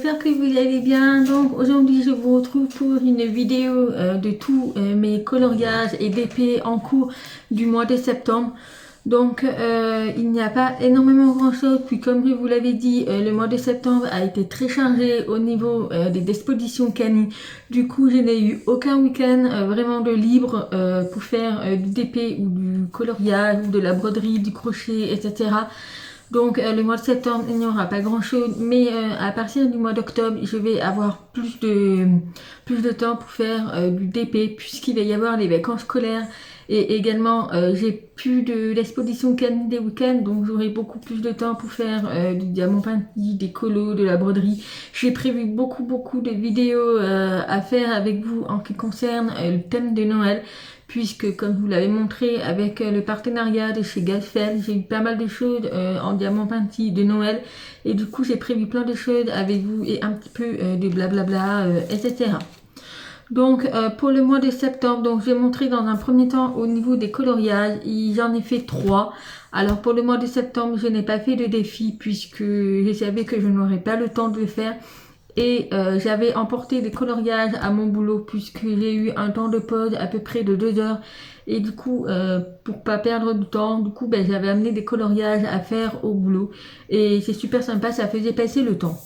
j'espère que vous allez bien. Donc aujourd'hui je vous retrouve pour une vidéo de tous mes coloriages et DP en cours du mois de septembre. Donc il n'y a pas énormément grand chose, puis comme je vous l'avais dit, le mois de septembre a été très chargé au niveau des expositions Cani. Du coup je n'ai eu aucun week-end vraiment de libre pour faire du DP ou du coloriage ou de la broderie, du crochet, etc. Donc le mois de septembre, il n'y aura pas grand chose, mais à partir du mois d'octobre, je vais avoir plus de temps pour faire du DP, puisqu'il va y avoir les vacances scolaires. Et également, j'ai plus de l'exposition Cannes des week-ends, donc j'aurai beaucoup plus de temps pour faire du diamant peinti, des colos, de la broderie. J'ai prévu beaucoup de vidéos à faire avec vous en ce qui concerne le thème de Noël, puisque comme je vous l'avez montré avec le partenariat de chez Gasfel, j'ai eu pas mal de choses en diamant peinti de Noël, et du coup j'ai prévu plein de choses avec vous et un petit peu de blablabla, etc. Donc pour le mois de septembre, donc j'ai montré dans un premier temps au niveau des coloriages, j'en ai fait 3. Alors pour le mois de septembre, je n'ai pas fait de défi puisque je savais que je n'aurais pas le temps de le faire. Et j'avais emporté des coloriages à mon boulot puisque j'ai eu un temps de pause à peu près de 2 heures. Et du coup, pour pas perdre de temps, du coup, j'avais amené des coloriages à faire au boulot. Et c'est super sympa, ça faisait passer le temps.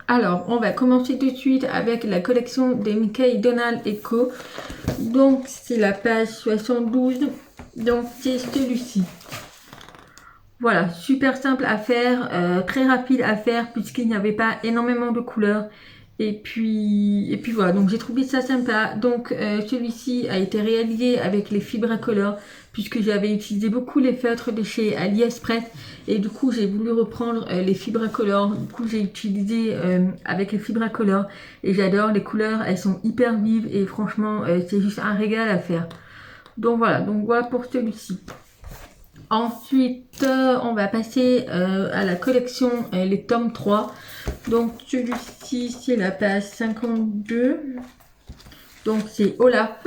Alors, on va commencer tout de suite avec la collection des Mickey, Donald et Co. Donc, c'est la page 72. Donc, c'est celui-ci. Voilà, super simple à faire, très rapide à faire puisqu'il n'y avait pas énormément de couleurs. Et puis voilà, donc j'ai trouvé ça sympa. Donc celui-ci a été réalisé avec les fibres à couleur puisque j'avais utilisé beaucoup les feutres de chez AliExpress. Et du coup, j'ai voulu reprendre les fibres à couleur. Du coup, j'ai utilisé avec les fibres à couleur. Et j'adore les couleurs, elles sont hyper vives et franchement, c'est juste un régal à faire. Donc voilà pour celui-ci. Ensuite, on va passer à la collection les tomes 3. Donc celui-ci, c'est la page 52. Donc c'est Olaf.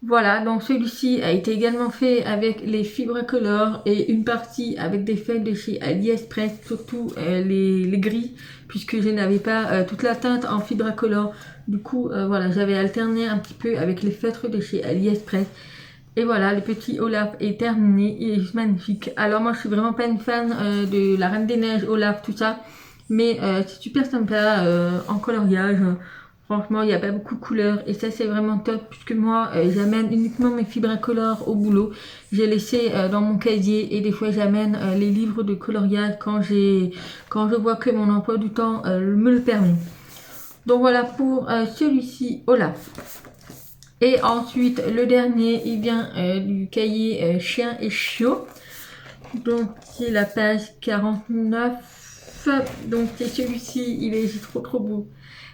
Voilà, donc celui-ci a été également fait avec les fibres color et une partie avec des feuilles de chez AliExpress, surtout les gris, puisque je n'avais pas toute la teinte en fibres color. Du coup, voilà, j'avais alterné un petit peu avec les feutres de chez AliExpress. Et voilà, le petit Olaf est terminé, il est juste magnifique. Alors moi je suis vraiment pas une fan de la Reine des Neiges, Olaf, tout ça. Mais c'est super sympa en coloriage. Franchement, il n'y a pas beaucoup de couleurs et ça c'est vraiment top puisque moi j'amène uniquement mes fibres à color au boulot. J'ai laissé dans mon casier et des fois j'amène les livres de coloriage quand je vois que mon emploi du temps me le permet. Donc voilà pour celui-ci, Olaf. Et ensuite, le dernier, il vient du cahier Chien et Chiot. Donc, c'est la page 49. Donc, c'est celui-ci, il est juste trop beau.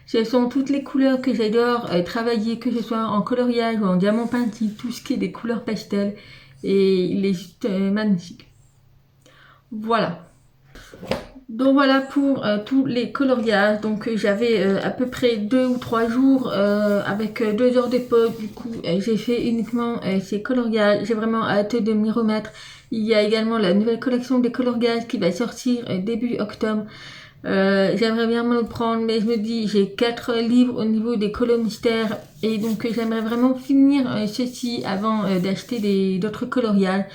Ce sont toutes les couleurs que j'adore travailler, que ce soit en coloriage ou en diamant peinti, tout ce qui est des couleurs pastel. Et il est juste magnifique. Voilà. Donc voilà pour tous les coloriages. Donc j'avais à peu près 2 ou 3 jours avec 2 heures de pause. Du coup j'ai fait uniquement ces coloriages. J'ai vraiment hâte de m'y remettre. Il y a également la nouvelle collection des coloriages qui va sortir début octobre. J'aimerais bien me le prendre, mais je me dis j'ai 4 livres au niveau des colos mystères et donc j'aimerais vraiment finir ceci avant d'acheter d'autres coloriages.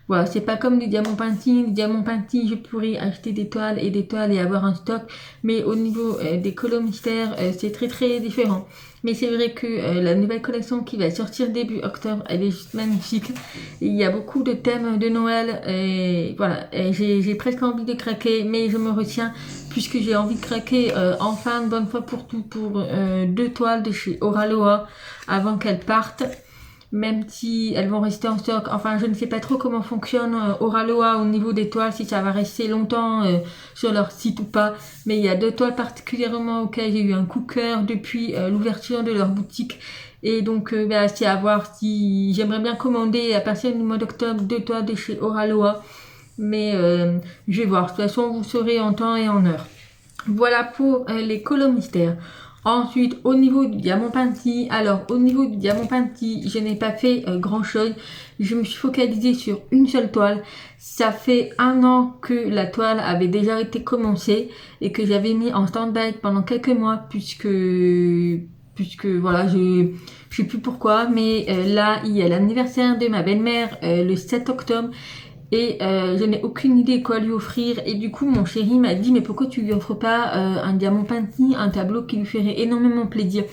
Voilà, c'est pas comme du diamant peinti. Du diamant peinti, je pourrais acheter des toiles et avoir un stock. Mais au niveau des colos mystères, c'est très différent. Mais c'est vrai que la nouvelle collection qui va sortir début octobre, elle est juste magnifique. Il y a beaucoup de thèmes de Noël. Et voilà, j'ai presque envie de craquer, mais je me retiens puisque j'ai envie de craquer enfin une bonne fois pour tout pour 2 toiles de chez Oraloa avant qu'elles partent. Même si elles vont rester en stock. Enfin, je ne sais pas trop comment fonctionne Oraloa au niveau des toiles, si ça va rester longtemps sur leur site ou pas. Mais il y a 2 toiles particulièrement auxquelles j'ai eu un coup de cœur depuis l'ouverture de leur boutique. Et donc, c'est à voir si j'aimerais bien commander à partir du mois d'octobre 2 toiles de chez Oraloa. Mais je vais voir. De toute façon, vous saurez en temps et en heure. Voilà pour les colos mystères. Ensuite, au niveau du diamant penti, alors au niveau du diamant penti, je n'ai pas fait grand chose. Je me suis focalisée sur une seule toile. Ça fait 1 an que la toile avait déjà été commencée et que j'avais mis en stand-by pendant quelques mois puisque voilà, je sais plus pourquoi, mais là, il y a l'anniversaire de ma belle-mère le 7 octobre. Et je n'ai aucune idée quoi lui offrir. Et du coup, mon chéri m'a dit, mais pourquoi tu lui offres pas un diamant penti, un tableau qui lui ferait énormément plaisir.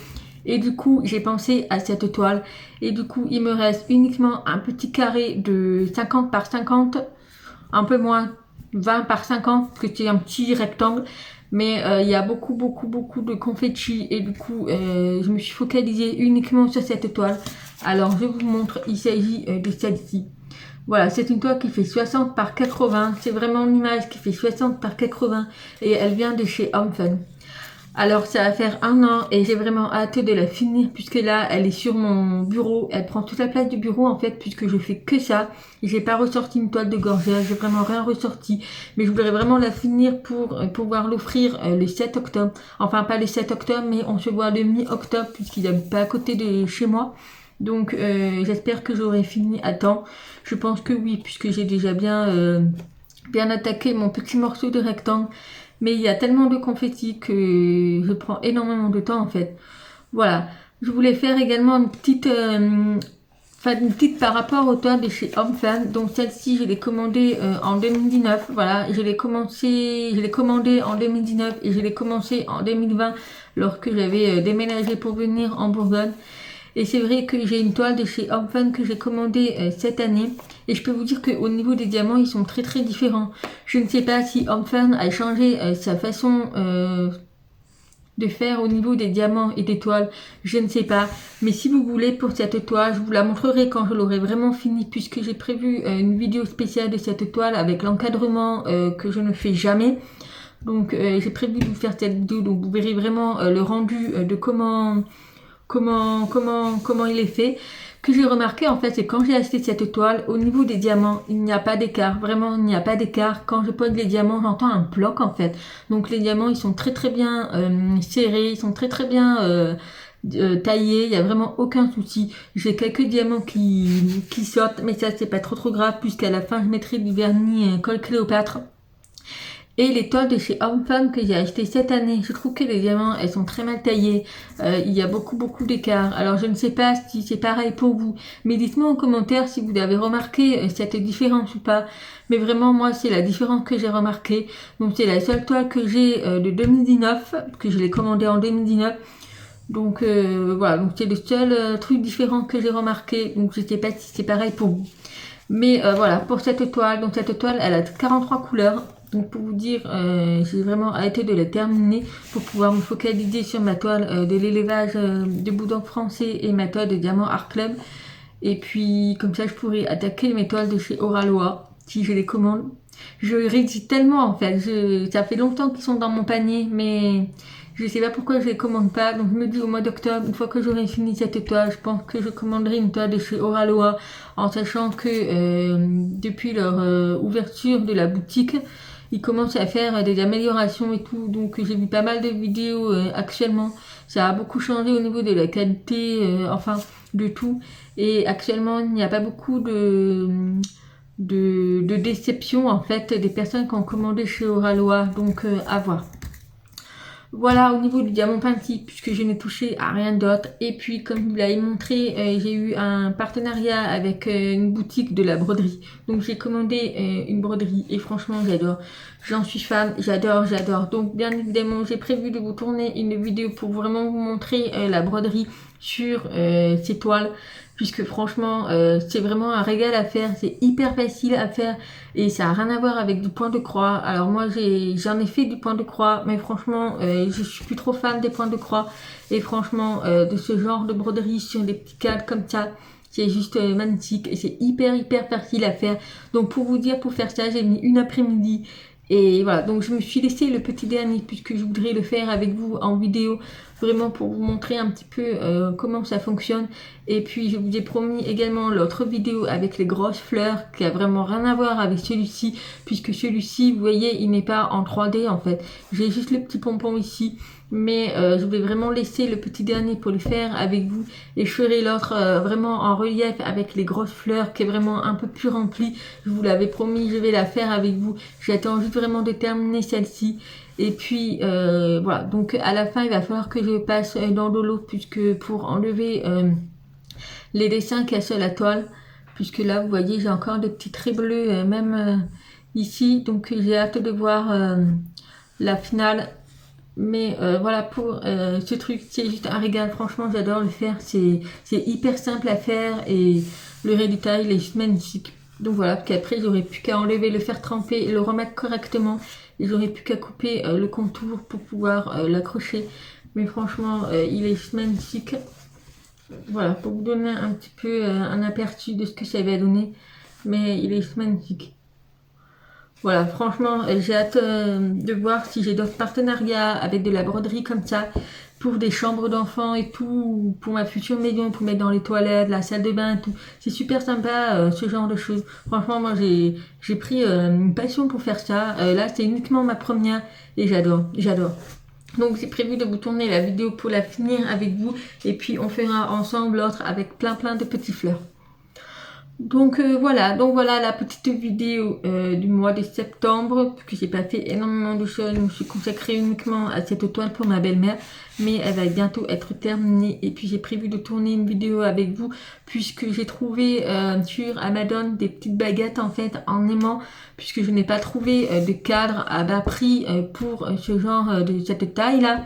Et du coup, j'ai pensé à cette toile. Et du coup, il me reste uniquement un petit carré de 50 par 50, un peu moins, 20 par 50, parce que c'est un petit rectangle. Mais il y a beaucoup de confetti. Et du coup, je me suis focalisée uniquement sur cette toile. Alors, je vous montre, il s'agit de celle-ci. Voilà, c'est une toile qui fait 60 par 80. C'est vraiment une image qui fait 60 par 80 et elle vient de chez Home Fun. Alors ça va faire 1 an et j'ai vraiment hâte de la finir puisque là elle est sur mon bureau. Elle prend toute la place du bureau en fait puisque je fais que ça. J'ai pas ressorti une toile de gorgette, j'ai vraiment rien ressorti. Mais je voudrais vraiment la finir pour pouvoir l'offrir le 7 octobre. Enfin pas le 7 octobre mais on se voit le mi-octobre puisqu'il habite pas à côté de chez moi. Donc j'espère que j'aurai fini à temps. Je pense que oui, puisque j'ai déjà bien attaqué mon petit morceau de rectangle. Mais il y a tellement de confettis que je prends énormément de temps en fait. Voilà. Je voulais faire également une petite par rapport aux toiles de chez Home Fun. Donc celle-ci, je l'ai commandée en 2019. Voilà, je l'ai commandée en 2019 et je l'ai commencé en 2020 lorsque j'avais déménagé pour venir en Bourgogne. Et c'est vrai que j'ai une toile de chez Home Fun que j'ai commandée cette année. Et je peux vous dire qu'au niveau des diamants, ils sont très différents. Je ne sais pas si Home Fun a changé sa façon de faire au niveau des diamants et des toiles. Je ne sais pas. Mais si vous voulez pour cette toile, je vous la montrerai quand je l'aurai vraiment finie. Puisque j'ai prévu une vidéo spéciale de cette toile avec l'encadrement que je ne fais jamais. Donc j'ai prévu de vous faire cette vidéo. Donc vous verrez vraiment le rendu de comment il est fait. Que j'ai remarqué en fait, c'est quand j'ai acheté cette toile, au niveau des diamants, il n'y a pas d'écart. Vraiment, il n'y a pas d'écart. Quand je pose les diamants, j'entends un bloc en fait. Donc les diamants, ils sont très bien serrés, ils sont très bien taillés. Il n'y a vraiment aucun souci. J'ai quelques diamants qui sortent, mais ça c'est pas trop grave puisqu'à la fin je mettrai du vernis colle Cléopâtre. Et les toiles de chez Home Fun que j'ai acheté cette année, je trouve que les diamants, elles sont très mal taillées. Il y a beaucoup d'écart. Alors je ne sais pas si c'est pareil pour vous. Mais dites-moi en commentaire si vous avez remarqué cette différence ou pas. Mais vraiment, moi, c'est la différence que j'ai remarquée. Donc c'est la seule toile que j'ai de 2019, que je l'ai commandée en 2019. Donc voilà, donc c'est le seul truc différent que j'ai remarqué. Donc je ne sais pas si c'est pareil pour vous. Mais voilà, pour cette toile, donc cette toile, elle a 43 couleurs. Donc pour vous dire, j'ai vraiment arrêté de la terminer pour pouvoir me focaliser sur ma toile de l'élevage de boudin français et ma toile de diamant art club. Et puis comme ça je pourrais attaquer mes toiles de chez Oraloa si je les commande. Je rédis tellement en fait, ça fait longtemps qu'ils sont dans mon panier mais je sais pas pourquoi je les commande pas. Donc je me dis au mois d'octobre, une fois que j'aurai fini cette toile, je pense que je commanderai une toile de chez Oraloa en sachant que depuis leur ouverture de la boutique, ils commencent à faire des améliorations et tout. Donc j'ai vu pas mal de vidéos actuellement. Ça a beaucoup changé au niveau de la qualité, enfin de tout. Et actuellement, il n'y a pas beaucoup de déception en fait des personnes qui ont commandé chez Oraloa. Donc à voir. Voilà au niveau du diamant penti puisque je n'ai touché à rien d'autre. Et puis comme je vous l'avais montré, j'ai eu un partenariat avec une boutique de la broderie. Donc j'ai commandé une broderie et franchement j'adore. J'en suis fan, j'adore. Donc bien évidemment j'ai prévu de vous tourner une vidéo pour vraiment vous montrer la broderie sur ces toiles. Puisque franchement c'est vraiment un régal à faire, c'est hyper facile à faire et ça n'a rien à voir avec du point de croix. Alors moi j'en ai fait du point de croix mais franchement je suis plus trop fan des points de croix et franchement de ce genre de broderie sur des petits cadres comme ça, c'est juste magnifique et c'est hyper facile à faire. Donc pour vous dire, pour faire ça j'ai mis une après-midi. Et voilà, donc je me suis laissé le petit dernier puisque je voudrais le faire avec vous en vidéo vraiment pour vous montrer un petit peu comment ça fonctionne. Et puis je vous ai promis également l'autre vidéo avec les grosses fleurs qui a vraiment rien à voir avec celui-ci, puisque celui-ci, vous voyez, il n'est pas en 3D en fait. J'ai juste le petit pompon ici, mais je vais vraiment laisser le petit dernier pour le faire avec vous, et je ferai l'autre vraiment en relief avec les grosses fleurs qui est vraiment un peu plus remplie. Je vous l'avais promis, je vais la faire avec vous. J'attends juste vraiment de terminer celle-ci. Et puis voilà, donc à la fin il va falloir que je passe dans de l'eau, puisque pour enlever les dessins qu'il y a sur la toile, puisque là vous voyez j'ai encore des petits traits bleus même ici, donc j'ai hâte de voir la finale. Mais voilà, pour ce truc, c'est juste un régal. Franchement, j'adore le faire. C'est hyper simple à faire et le résultat, il est juste magnifique. Donc voilà, puis après, j'aurais plus qu'à enlever, le faire tremper et le remettre correctement. Et j'aurais plus qu'à couper le contour pour pouvoir l'accrocher. Mais franchement, il est juste magnifique. Voilà, pour vous donner un petit peu un aperçu de ce que ça va donner. Mais il est juste magnifique. Voilà, franchement, j'ai hâte de voir si j'ai d'autres partenariats avec de la broderie comme ça, pour des chambres d'enfants et tout, pour ma future maison, pour mettre dans les toilettes, la salle de bain et tout. C'est super sympa ce genre de choses. Franchement, moi j'ai pris une passion pour faire ça. Là, c'est uniquement ma première et j'adore. Donc j'ai prévu de vous tourner la vidéo pour la finir avec vous, et puis on fera ensemble l'autre avec plein de petites fleurs. Donc voilà la petite vidéo du mois de septembre, que j'ai pas fait énormément de choses. Je me suis consacrée uniquement à cette toile pour ma belle-mère, mais elle va bientôt être terminée. Et puis j'ai prévu de tourner une vidéo avec vous, puisque j'ai trouvé sur Amazon des petites baguettes en fait en aimant, puisque je n'ai pas trouvé de cadre à bas prix pour ce genre de cette taille là.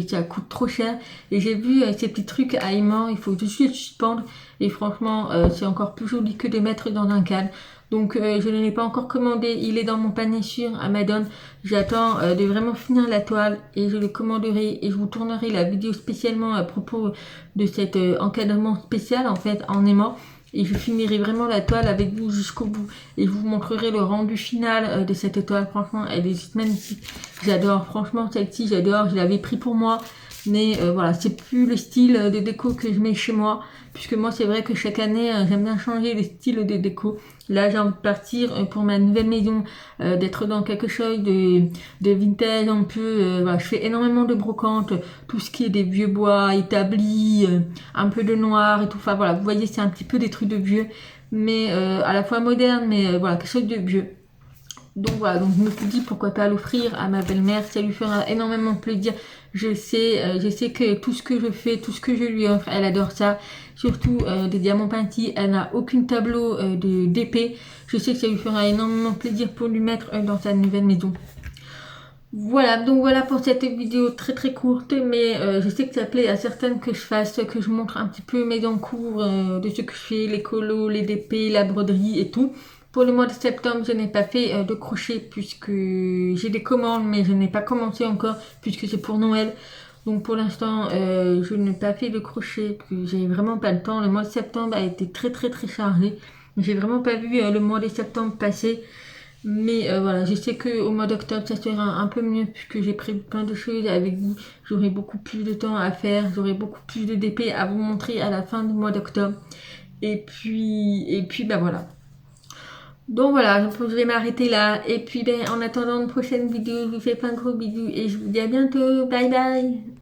Ça coûte trop cher, et j'ai vu ces petits trucs à aimant, il faut juste suspendre, et franchement c'est encore plus joli que de mettre dans un cadre. Donc je ne l'ai pas encore commandé, il est dans mon panier sur Amazon. J'attends de vraiment finir la toile et je le commanderai, et je vous tournerai la vidéo spécialement à propos de cet encadrement spécial en fait en aimant. Et je finirai vraiment la toile avec vous jusqu'au bout. Et je vous montrerai le rendu final de cette toile. Franchement, elle est juste magnifique. J'adore. Franchement, celle-ci, j'adore. Je l'avais pris pour moi. Mais voilà, c'est plus le style de déco que je mets chez moi. Puisque moi, c'est vrai que chaque année, j'aime bien changer le style de déco. Là, j'ai envie de partir pour ma nouvelle maison, d'être dans quelque chose de vintage un peu. Voilà, je fais énormément de brocante, tout ce qui est des vieux bois établis, un peu de noir et tout. Enfin voilà, vous voyez, c'est un petit peu des trucs de vieux, mais à la fois moderne, mais voilà, quelque chose de vieux. Donc voilà, donc je me suis dit pourquoi pas l'offrir à ma belle-mère, ça lui fera énormément plaisir. Je sais que tout ce que je fais, tout ce que je lui offre, elle adore ça. Surtout des diamants peintis, elle n'a aucun tableau d'épée. Je sais que ça lui fera énormément plaisir pour lui mettre dans sa nouvelle maison. Voilà, donc voilà pour cette vidéo très courte, mais je sais que ça plaît à certaines que je fasse, que je montre un petit peu mes encours de ce que je fais, les colos, les DP, la broderie et tout. Pour le mois de septembre, je n'ai pas fait de crochet puisque j'ai des commandes, mais je n'ai pas commencé encore puisque c'est pour Noël. Donc pour l'instant, je n'ai pas fait de crochet, parce que j'ai vraiment pas le temps. Le mois de septembre a été très chargé. J'ai vraiment pas vu le mois de septembre passer. Mais voilà, je sais qu'au mois d'octobre, ça sera un peu mieux puisque j'ai prévu plein de choses avec vous. J'aurai beaucoup plus de temps à faire, j'aurai beaucoup plus de DP à vous montrer à la fin du mois d'octobre. Et puis bah voilà. Donc voilà, je vais m'arrêter là. Et puis ben, en attendant une prochaine vidéo, je vous fais plein de gros bisous et je vous dis à bientôt. Bye bye.